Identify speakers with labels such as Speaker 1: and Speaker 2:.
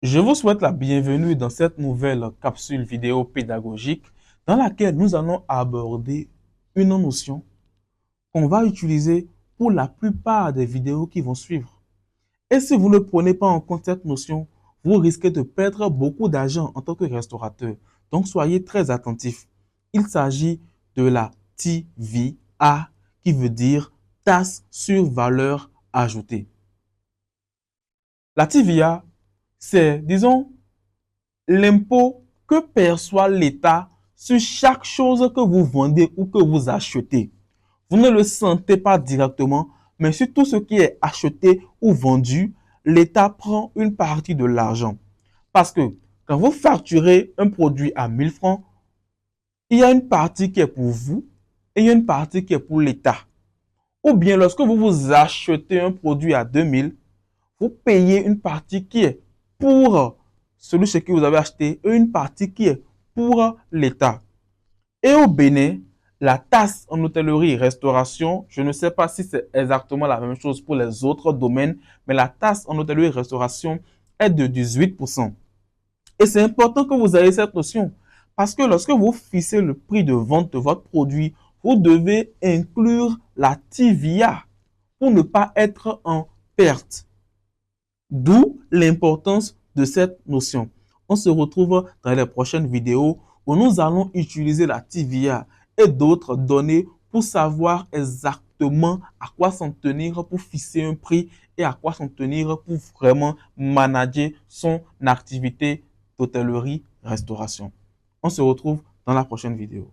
Speaker 1: Je vous souhaite la bienvenue dans cette nouvelle capsule vidéo pédagogique dans laquelle nous allons aborder une notion qu'on va utiliser pour la plupart des vidéos qui vont suivre. Et si vous ne prenez pas en compte cette notion, vous risquez de perdre beaucoup d'argent en tant que restaurateur. Donc soyez très attentifs. Il s'agit de la TVA qui veut dire taxe sur valeur ajoutée. La TVA, c'est, disons, l'impôt que perçoit l'État sur chaque chose que vous vendez ou que vous achetez. Vous ne le sentez pas directement, mais sur tout ce qui est acheté ou vendu, l'État prend une partie de l'argent. Parce que quand vous facturez un produit à 1000 francs, il y a une partie qui est pour vous et il y a une partie qui est pour l'État. Ou bien lorsque vous achetez un produit à 2000, vous payez une partie qui est pour celui que vous avez acheté et une partie qui est pour l'État. Et au Bénin, la taxe en hôtellerie et restauration, je ne sais pas si c'est exactement la même chose pour les autres domaines, mais la taxe en hôtellerie et restauration est de 18%. Et c'est important que vous ayez cette notion parce que lorsque vous fixez le prix de vente de votre produit, vous devez inclure la TVA pour ne pas être en perte. D'où l'importance de cette notion. On se retrouve dans les prochaines vidéos où nous allons utiliser la TVA et d'autres données pour savoir exactement à quoi s'en tenir pour fixer un prix et à quoi s'en tenir pour vraiment manager son activité d'hôtellerie-restauration. On se retrouve dans la prochaine vidéo.